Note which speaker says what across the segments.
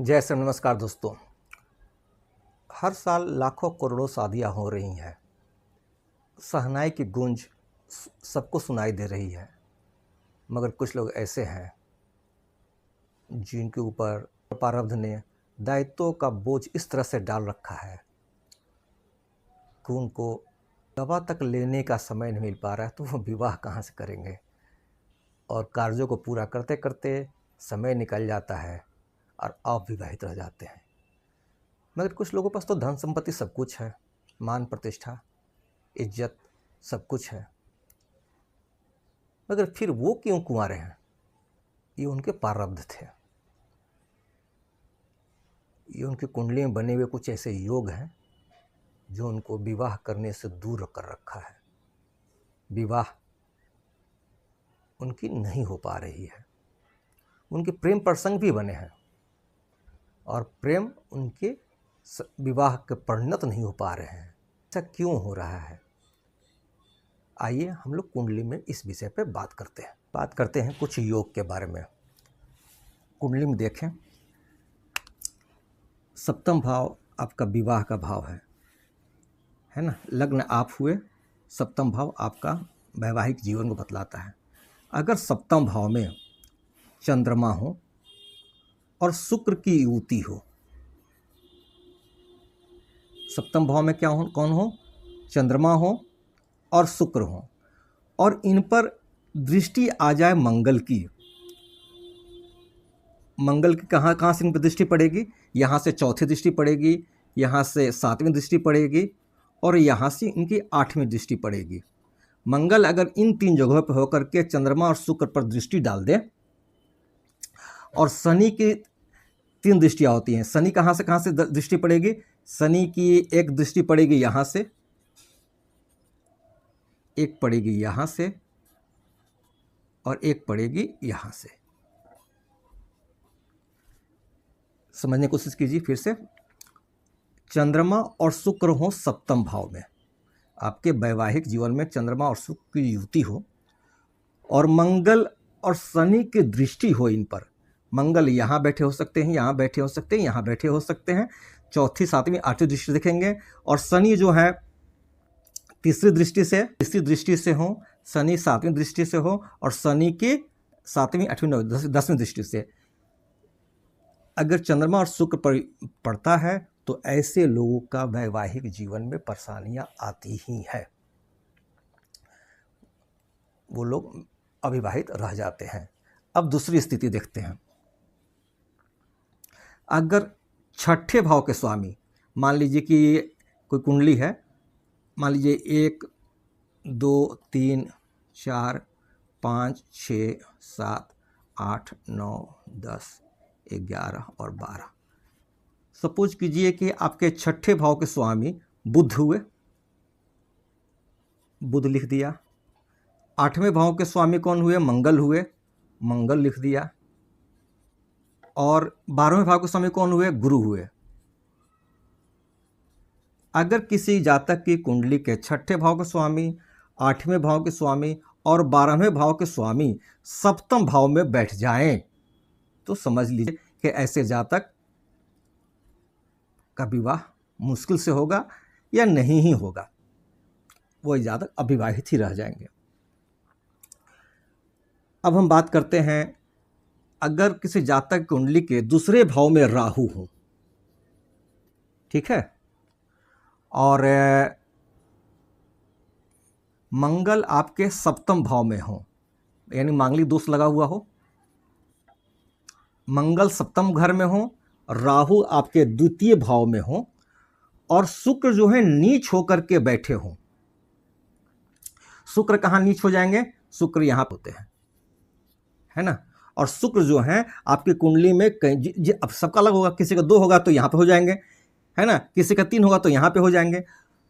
Speaker 1: जय श्री नमस्कार दोस्तों। हर साल लाखों करोड़ों शादियां हो रही हैं। शहनाई की गूंज सबको सुनाई दे रही है, मगर कुछ लोग ऐसे हैं जिनके ऊपर प्रारब्ध ने दायित्वों का बोझ इस तरह से डाल रखा है कि उनको दवा तक लेने का समय नहीं मिल पा रहा है, तो वो विवाह कहाँ से करेंगे। और कार्यों को पूरा करते करते समय निकल जाता है और अविवाहित रह जाते हैं। मगर कुछ लोगों के पास तो धन संपत्ति सब कुछ है, मान प्रतिष्ठा इज्जत सब कुछ है, मगर फिर वो क्यों कुंवारे हैं? ये उनके प्रारब्ध थे। ये उनकी कुंडली में बने हुए कुछ ऐसे योग हैं जो उनको विवाह करने से दूर कर रखा है। विवाह उनकी नहीं हो पा रही है। उनके प्रेम प्रसंग भी बने हैं और प्रेम उनके विवाह के परिणत नहीं हो पा रहे हैं। ऐसा क्यों हो रहा है? आइए हम लोग कुंडली में इस विषय पे बात करते हैं कुछ योग के बारे में। कुंडली में देखें, सप्तम भाव आपका विवाह का भाव है ना। लग्न आप हुए, सप्तम भाव आपका वैवाहिक जीवन को बतलाता है। अगर सप्तम भाव में चंद्रमा हो और शुक्र की युति हो, सप्तम भाव में क्या हो, कौन हो? चंद्रमा हो और शुक्र हो, और इन पर दृष्टि आ जाए मंगल की। मंगल की कहाँ से इन पर दृष्टि पड़ेगी? यहाँ से चौथी दृष्टि पड़ेगी, यहाँ से सातवीं दृष्टि पड़ेगी और यहाँ से इनकी आठवीं दृष्टि पड़ेगी। मंगल अगर इन तीन जगहों पर होकर के चंद्रमा और शुक्र पर दृष्टि डाल दे, और शनि की तीन दृष्टियाँ होती हैं। शनि कहाँ से दृष्टि पड़ेगी? शनि की एक दृष्टि पड़ेगी यहाँ से, एक पड़ेगी यहाँ से और एक पड़ेगी यहाँ से। समझने की कोशिश कीजिए फिर से। चंद्रमा और शुक्र हो सप्तम भाव में, आपके वैवाहिक जीवन में चंद्रमा और शुक्र की युति हो, और मंगल और शनि की दृष्टि हो इन पर। मंगल यहाँ बैठे हो सकते हैं, यहाँ बैठे हो सकते हैं, यहाँ बैठे हो सकते हैं, चौथी सातवीं आठवीं दृष्टि देखेंगे। और शनि जो है तीसरी दृष्टि से हो, शनि सातवीं दृष्टि से हो, और शनि की सातवीं आठवीं नौवीं दसवीं दृष्टि से अगर चंद्रमा और शुक्र पर पड़ता है, तो ऐसे लोगों का वैवाहिक जीवन में परेशानियां आती ही है। वो लोग अविवाहित रह जाते हैं। अब दूसरी स्थिति देखते हैं। अगर छठे भाव के स्वामी, मान लीजिए कि कोई कुंडली है, मान लीजिए 1 2 3 4 5 6 7 8 9 10 11 और 12। सपोज कीजिए कि आपके छठे भाव के स्वामी बुध हुए, बुध लिख दिया। आठवें भाव के स्वामी कौन हुए? मंगल हुए, मंगल लिख दिया। और 12वें भाव के स्वामी कौन हुए? गुरु हुए। अगर किसी जातक की कुंडली के छठे भाव के स्वामी, आठवें भाव के स्वामी और 12वें भाव के स्वामी सप्तम भाव में बैठ जाएं, तो समझ लीजिए कि ऐसे जातक का विवाह मुश्किल से होगा या नहीं ही होगा। वो जातक अविवाहित ही रह जाएंगे। अब हम बात करते हैं, अगर किसी जातक कुंडली के दूसरे भाव में राहु हो, ठीक है, और मंगल आपके सप्तम भाव में हो, यानी मांगलिक दोष लगा हुआ हो, मंगल सप्तम घर में हो, राहु आपके द्वितीय भाव में हो, और शुक्र जो है नीच होकर के बैठे हो। शुक्र कहाँ नीच हो जाएंगे? शुक्र यहाँ होते हैं, है ना। और शुक्र जो है आपकी कुंडली में कहीं अब सबका अलग होगा, किसी का 2 होगा तो यहाँ पे हो जाएंगे, है ना, किसी का 3 होगा तो यहाँ पे हो जाएंगे।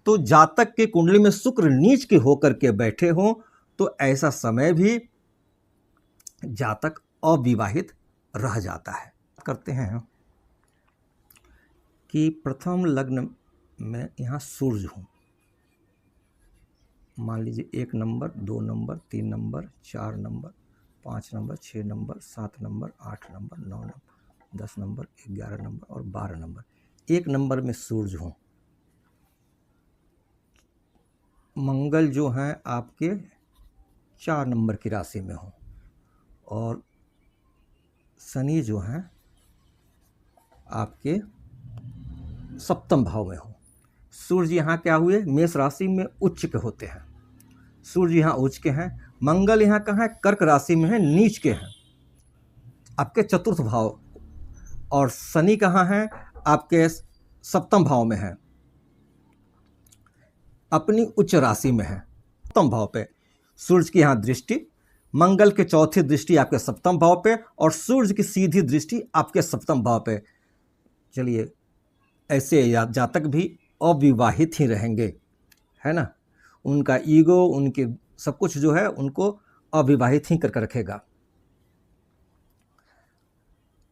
Speaker 1: तो जातक के कुंडली में शुक्र नीच के होकर के बैठे हो, तो ऐसा समय भी जातक अविवाहित रह जाता है। करते हैं कि प्रथम लग्न में यहाँ सूर्य हो, मान लीजिए 1 number 2 number 3 number 4 number 5 number 6 number 7 number 8 number 9 number 10 number, 11 number और 12 नंबर। 1 नंबर में सूर्य हो, मंगल जो हैं आपके 4 नंबर की राशि में हो, और शनि जो हैं आपके सप्तम भाव में हो। सूर्य यहाँ क्या हुए, मेष राशि में उच्च के होते हैं, सूर्य यहाँ उच्च के हैं। मंगल यहाँ कहाँ है, कर्क राशि में है, नीच के हैं आपके चतुर्थ भाव। और शनि कहाँ है, आपके सप्तम भाव में है, अपनी उच्च राशि में है, सप्तम भाव पे। सूर्य की यहाँ दृष्टि, मंगल के चौथी दृष्टि आपके सप्तम भाव पे, और सूर्य की सीधी दृष्टि आपके सप्तम भाव पे। चलिए, ऐसे जातक भी अविवाहित ही रहेंगे, है ना। उनका ईगो, उनके सब कुछ जो है उनको अविवाहित ही करके रखेगा।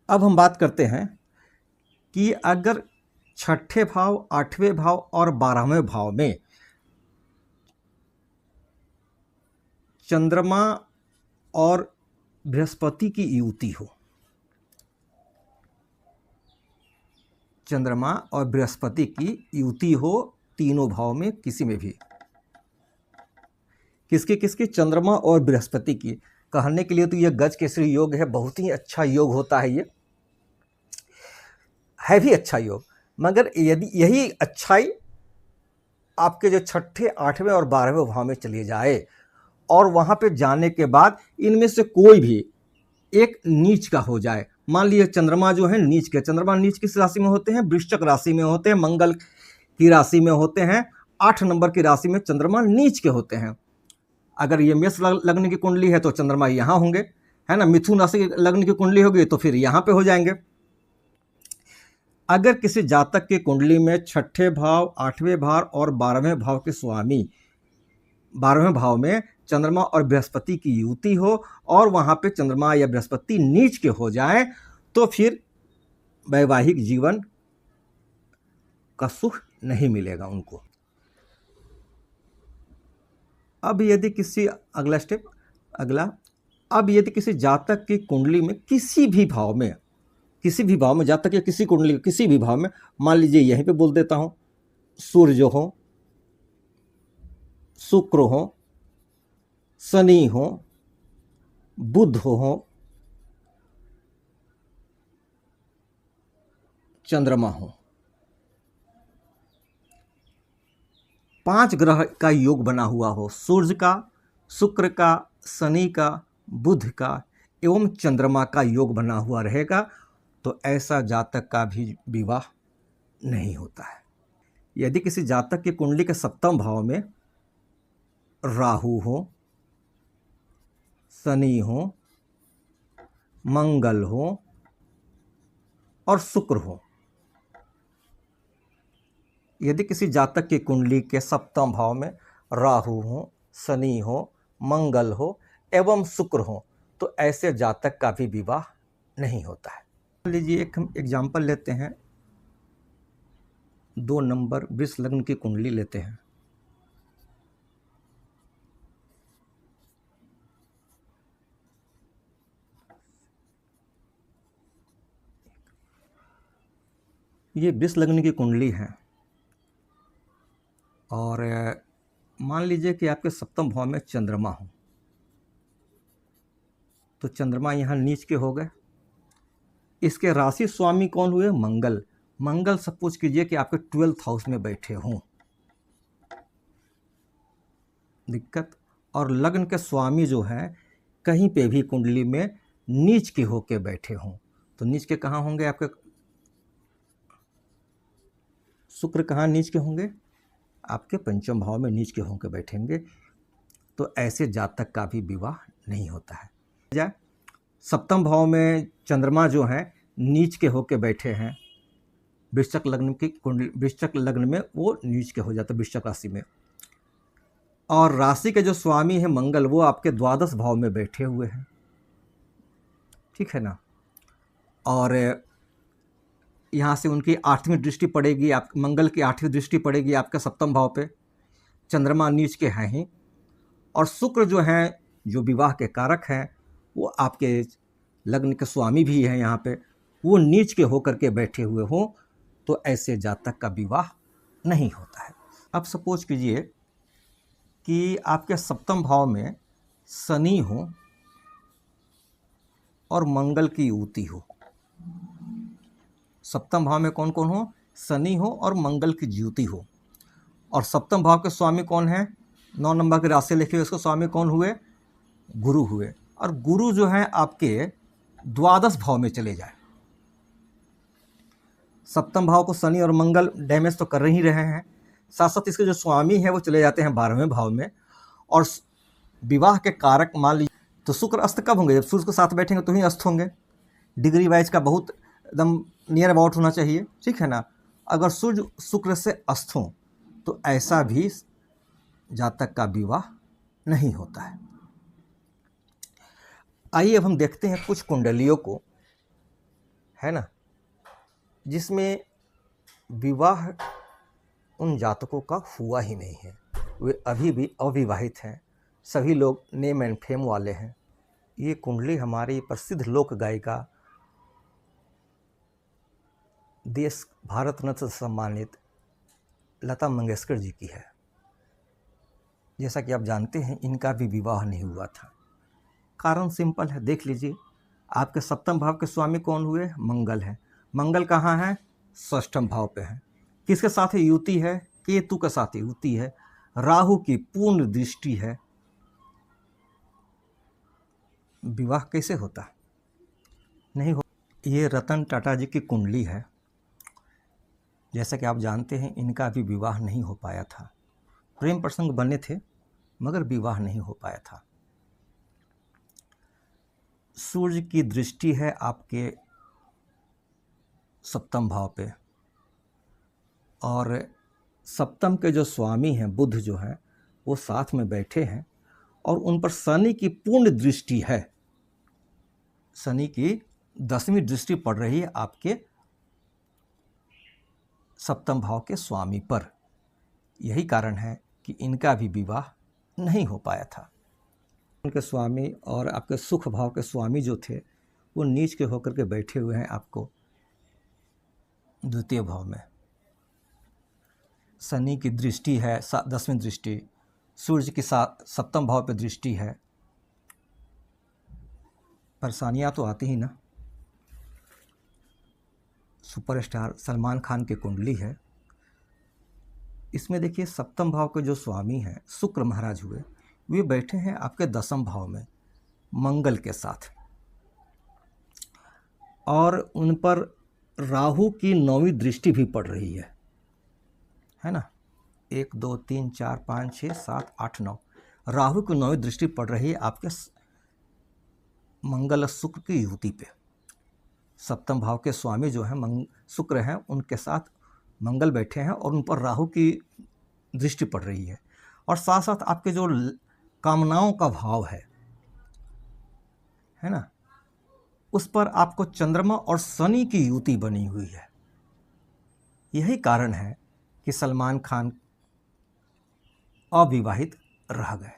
Speaker 1: अब हम बात करते हैं कि अगर छठे भाव, आठवें भाव और 12वें भाव में चंद्रमा और बृहस्पति की युति हो, चंद्रमा और बृहस्पति की युति हो तीनों भाव में किसी में भी, किसके किसके, चंद्रमा और बृहस्पति की। कहने के लिए तो यह गज केसरी योग है, बहुत ही अच्छा योग होता है, ये है भी अच्छा योग। मगर यदि यही अच्छाई आपके जो छठे, आठवें और 12वें भाव में चली जाए, और वहां पे जाने के बाद इनमें से कोई भी एक नीच का हो जाए। मान लीजिए चंद्रमा जो है नीच के, चंद्रमा नीच किस राशि में होते हैं, वृश्चिक राशि में होते हैं, मंगल की राशि में होते हैं। 8 नंबर की राशि में चंद्रमा नीच के होते हैं। अगर ये मेष लग्न की कुंडली है तो चंद्रमा यहाँ होंगे, है ना। मिथुन राशि लग्न की कुंडली होगी तो फिर यहाँ पे हो जाएंगे। अगर किसी जातक की कुंडली में छठे भाव, 8वें भाव और 12वें भाव के स्वामी 12वें भाव में चंद्रमा और बृहस्पति की युति हो, और वहां पे चंद्रमा या बृहस्पति नीच के हो जाए, तो फिर वैवाहिक जीवन का सुख नहीं मिलेगा उनको। अब यदि किसी अब यदि किसी जातक की कुंडली में किसी भी भाव में जातक या किसी कुंडली किसी भी भाव में, मान लीजिए यहीं पे बोल देता हूं, सूर्य हो, शुक्र हो, शनि हो, बुध हो, चंद्रमा हो, 5 ग्रह का योग बना हुआ हो, सूर्य का, शुक्र का, शनि का, बुध का एवं चंद्रमा का योग बना हुआ रहेगा, तो ऐसा जातक का भी विवाह नहीं होता है। यदि किसी जातक की कुंडली के सप्तम भाव में राहु हो, शनि हो, मंगल हो और शुक्र हो, यदि किसी जातक की कुंडली के सप्तम भाव में राहु हो, शनि हो, मंगल हो एवं शुक्र हो, तो ऐसे जातक का भी विवाह नहीं होता है। लीजिए एक हम एग्जाम्पल लेते हैं, 2 नंबर वृष लग्न की कुंडली लेते हैं। ये वृष लग्न की कुंडली है, और मान लीजिए कि आपके सप्तम भाव में चंद्रमा हो, तो चंद्रमा यहाँ नीच के हो गए। इसके राशि स्वामी कौन हुए, मंगल। मंगल सपोज कीजिए कि आपके 12th हाउस में बैठे हों, दिक्कत। और लग्न के स्वामी जो हैं कहीं पे भी कुंडली में नीच के होके बैठे हों, तो नीच के कहाँ होंगे, आपके शुक्र कहाँ नीच के होंगे, आपके पंचम भाव में नीच के होकर बैठेंगे, तो ऐसे जातक का भी विवाह नहीं होता है। सप्तम भाव में चंद्रमा जो हैं नीच के होकर बैठे हैं, वृश्चिक लग्न की कुंडली, वृश्चिक लग्न में वो नीच के हो जाते हैं वृश्चिक राशि में। और राशि के जो स्वामी हैं मंगल, वो आपके द्वादश भाव में बैठे हुए हैं, ठीक है ना। और यहाँ से उनकी 8वीं दृष्टि पड़ेगी, आप मंगल की 8वीं दृष्टि पड़ेगी आपके सप्तम भाव पे। चंद्रमा नीच के हैं ही, और शुक्र जो हैं जो विवाह के कारक हैं, वो आपके लग्न के स्वामी भी हैं यहाँ पे, वो नीच के होकर के बैठे हुए हों तो ऐसे जातक का विवाह नहीं होता है। अब सपोज कीजिए कि आपके सप्तम भाव में शनि हो और मंगल की युति हो। सप्तम भाव में कौन कौन हो? शनि हो और मंगल की युति हो। और सप्तम भाव के स्वामी कौन है? 9 नंबर की राशि लिखिए, उसके स्वामी कौन हुए? गुरु हुए। और गुरु जो है आपके द्वादश भाव में चले जाए। सप्तम भाव को शनि और मंगल डैमेज तो कर ही रहे हैं, साथ साथ इसके जो स्वामी है वो चले जाते हैं 12वें भाव में। और विवाह के कारक मान लीजिए तो शुक्र अस्त कब होंगे? जब सूर्य के साथ बैठेंगे तो ही अस्त होंगे। डिग्री वाइज का बहुत एकदम नियर अबाउट होना चाहिए, ठीक है ना। अगर सूर्य शुक्र से अस्त हो तो ऐसा भी जातक का विवाह नहीं होता है। आइए अब हम देखते हैं कुछ कुंडलियों को, है ना, जिसमें विवाह उन जातकों का हुआ ही नहीं है, वे अभी भी अविवाहित हैं, सभी लोग नेम एंड फेम वाले हैं। ये कुंडली हमारी प्रसिद्ध लोक गायिका, देश भारत रत्न से सम्मानित लता मंगेशकर जी की है। जैसा कि आप जानते हैं इनका भी विवाह नहीं हुआ था। कारण सिंपल है, देख लीजिए, आपके सप्तम भाव के स्वामी कौन हुए? मंगल है। मंगल कहाँ है? षष्ठम भाव पे है। किसके साथ युति है? केतु के साथ युति है। राहु की पूर्ण दृष्टि है। विवाह कैसे होता? नहीं हो। ये रतन टाटा जी की कुंडली है। जैसा कि आप जानते हैं इनका भी विवाह नहीं हो पाया था। प्रेम प्रसंग बने थे मगर विवाह नहीं हो पाया था। सूर्य की दृष्टि है आपके सप्तम भाव पे, और सप्तम के जो स्वामी हैं बुध जो हैं वो साथ में बैठे हैं और उन पर शनि की पूर्ण दृष्टि है। शनि की 10वीं दृष्टि पड़ रही है आपके सप्तम भाव के स्वामी पर। यही कारण है कि इनका भी विवाह नहीं हो पाया था। उनके स्वामी और आपके सुख भाव के स्वामी जो थे वो नीच के होकर के बैठे हुए हैं आपको द्वितीय भाव में। शनि की दृष्टि है 10वीं दृष्टि, सूर्य की सप्तम भाव पे दृष्टि है। परेशानियां तो आती ही ना। सुपरस्टार सलमान खान की कुंडली है। इसमें देखिए सप्तम भाव के जो स्वामी हैं शुक्र महाराज हुए, वे बैठे हैं आपके 10म भाव में मंगल के साथ, और उन पर राहु की 9वीं दृष्टि भी पड़ रही है ना। 1 2 3 4 5 6 7 8 9 राहु की 9वीं दृष्टि पड़ रही है आपके मंगल शुक्र की युति पे। सप्तम भाव के स्वामी जो हैं शुक्र हैं, उनके साथ मंगल बैठे हैं और उन पर राहु की दृष्टि पड़ रही है। और साथ साथ आपके जो कामनाओं का भाव है ना, उस पर आपको चंद्रमा और शनि की युति बनी हुई है। यही कारण है कि सलमान खान अविवाहित रह गए।